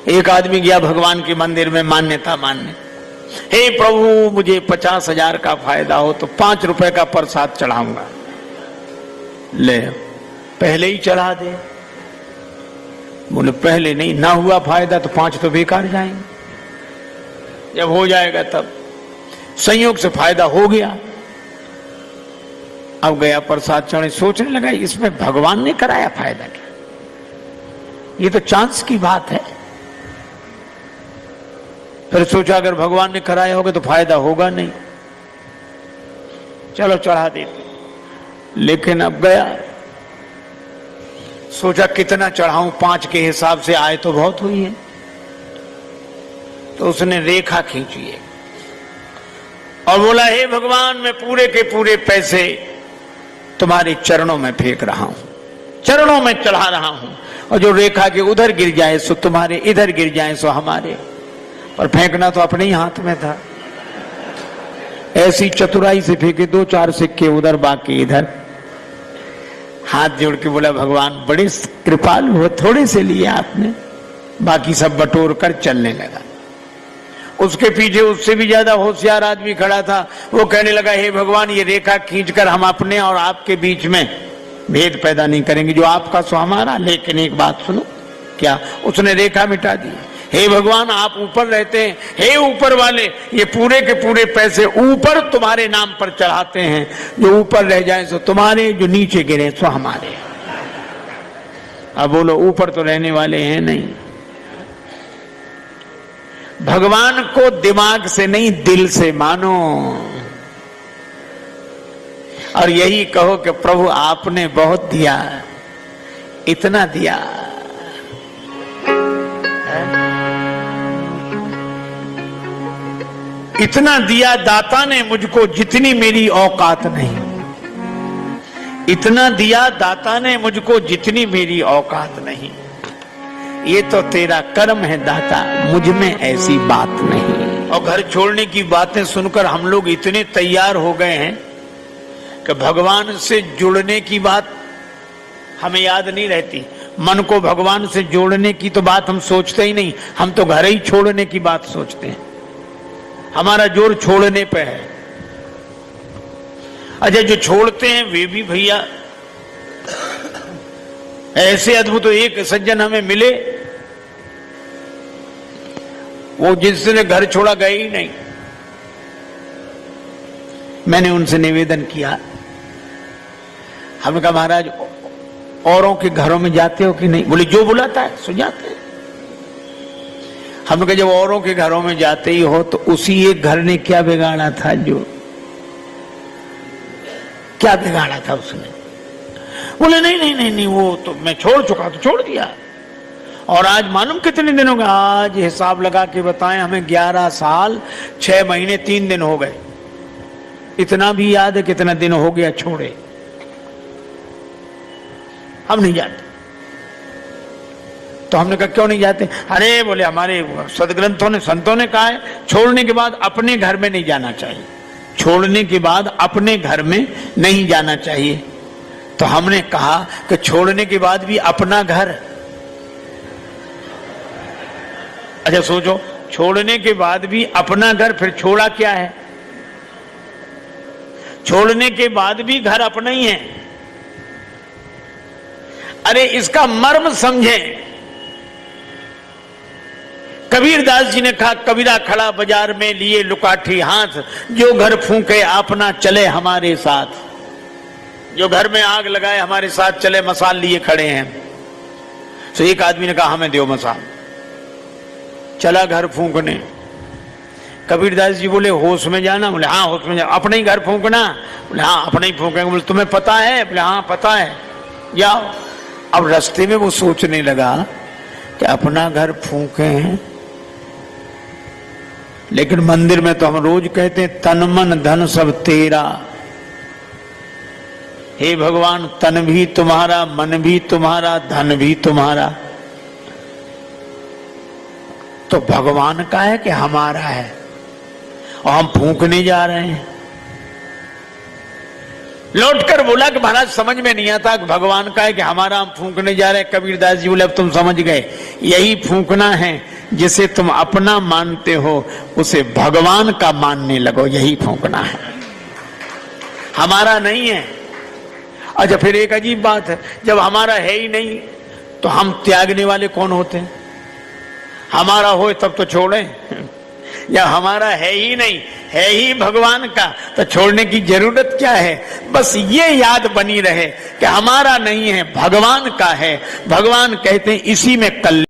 एक आदमी गया भगवान के मंदिर में मान्यता मानने, हे प्रभु मुझे 50,000 का फायदा हो तो 5 रुपए का प्रसाद चढ़ाऊंगा। ले पहले ही चढ़ा दे। बोले पहले नहीं, ना हुआ फायदा तो 5 तो बेकार जाएंगे, जब हो जाएगा तब। संयोग से फायदा हो गया, अब गया प्रसाद चढ़े, सोचने लगा इसमें भगवान ने कराया फायदा क्या, ये तो चांस की बात है। फिर सोचा अगर भगवान ने कराया होगा तो फायदा होगा नहीं, चलो चढ़ा देते। लेकिन अब गया, सोचा कितना चढ़ाऊं, 5 के हिसाब से आए तो बहुत हुई है। तो उसने रेखा खींची है और बोला हे भगवान मैं पूरे के पूरे पैसे तुम्हारे चरणों में फेंक रहा हूं, चरणों में चढ़ा रहा हूं, और जो रेखा के उधर गिर जाए सो तुम्हारे, इधर गिर जाए सो हमारे। पर फेंकना तो अपने ही हाथ में था। ऐसी चतुराई से फेंके 2-4 सिक्के उधर बाकी इधर। हाथ जोड़ के बोला भगवान बड़े कृपालु हो, थोड़े से लिए आपने, बाकी सब बटोर कर चलने लगा। उसके पीछे उससे भी ज्यादा होशियार आदमी खड़ा था, वो कहने लगा हे भगवान ये रेखा खींचकर हम अपने और आपके बीच में भेद पैदा नहीं करेंगे, जो आपका सो हमारा। लेकिन एक बात सुनो, क्या? उसने रेखा मिटा दी। हे भगवान आप ऊपर रहते हैं, हे ऊपर वाले ये पूरे के पूरे पैसे ऊपर तुम्हारे नाम पर चढ़ाते हैं, जो ऊपर रह जाए सो तुम्हारे, जो नीचे गिरे सो हमारे। अब बोलो ऊपर तो रहने वाले हैं नहीं। भगवान को दिमाग से नहीं दिल से मानो और यही कहो कि प्रभु आपने बहुत दिया, इतना दिया। इतना दिया दाता ने मुझको जितनी मेरी औकात नहीं, इतना दिया दाता ने मुझको जितनी मेरी औकात नहीं। ये तो तेरा कर्म है दाता, मुझ में ऐसी बात नहीं। और घर छोड़ने की बातें सुनकर हम लोग इतने तैयार हो गए हैं कि भगवान से जुड़ने की बात हमें याद नहीं रहती। मन को भगवान से जोड़ने की तो बात हम सोचते ही नहीं, हम तो घर ही छोड़ने की बात सोचते हैं। हमारा जोर छोड़ने पे है। अच्छा जो छोड़ते हैं वे भी भैया ऐसे अद्भुत। तो एक सज्जन हमें मिले, वो जिसने घर छोड़ा गए ही नहीं। मैंने उनसे निवेदन किया, हमने कहा महाराज औरों के घरों में जाते हो कि नहीं? बोले जो बुलाता है सो जाते हैं। हमने कहा जब औरों के घरों में जाते ही हो तो उसी एक घर ने क्या बिगाड़ा था, जो क्या बिगाड़ा था उसने? बोले नहीं नहीं नहीं नहीं वो तो मैं छोड़ चुका, तो छोड़ दिया। और आज मालूम कितने दिन हो गए? आज हिसाब लगा के बताएं हमें 11 साल 6 महीने 3 दिन हो गए। इतना भी याद है कितना दिन हो गया छोड़े। हम नहीं जाते। तो हमने कहा क्यों नहीं जाते? अरे बोले हमारे सदग्रंथों ने, संतों ने कहा है छोड़ने के बाद अपने घर में नहीं जाना चाहिए, छोड़ने के बाद अपने घर में नहीं जाना चाहिए। तो हमने कहा कि छोड़ने के बाद भी अपना घर, अच्छा सोचो, छोड़ने के बाद भी अपना घर, फिर छोड़ा क्या है? छोड़ने के बाद भी घर अपना ही है। अरे इसका मर्म समझें। कबीरदास जी ने कहा कबीरा खड़ा बाजार में लिए लुकाठी हाथ, जो घर फूंके अपना चले हमारे साथ। जो घर में आग लगाए हमारे साथ चले, मसाल लिए खड़े हैं। तो एक आदमी ने कहा हमें दो मसाल, चला घर फूंकने। कबीरदास जी बोले होश में जाना? बोले हाँ होश में जाना। अपने ही घर फूंकना? बोले हाँ अपने ही फूंकेंगे। बोले तुम्हें पता है? बोले हाँ पता है, जाओ। अब रास्ते में वो सोचने लगा कि अपना घर फूंके हैं, लेकिन मंदिर में तो हम रोज कहते हैं तन मन धन सब तेरा। हे भगवान तन भी तुम्हारा, मन भी तुम्हारा, धन भी तुम्हारा। तो भगवान का है कि हमारा है? और हम फूंकने जा रहे हैं। लौटकर बोला कि महाराज समझ में नहीं आता कि भगवान का है कि हमारा, हम फूंकने जा रहे हैं। कबीरदास जी बोले अब तुम समझ गए, यही फूंकना है जिसे तुम अपना मानते हो उसे भगवान का मानने लगो, यही फूंकना है, हमारा नहीं है। अच्छा, फिर एक अजीब बात है, जब हमारा है ही नहीं तो हम त्यागने वाले कौन होते हैं? हमारा हो तब तो छोड़ें, या हमारा है ही नहीं, है ही भगवान का, तो छोड़ने की जरूरत क्या है? बस ये याद बनी रहे कि हमारा नहीं है, भगवान का है। भगवान कहते हैं इसी में कल्याण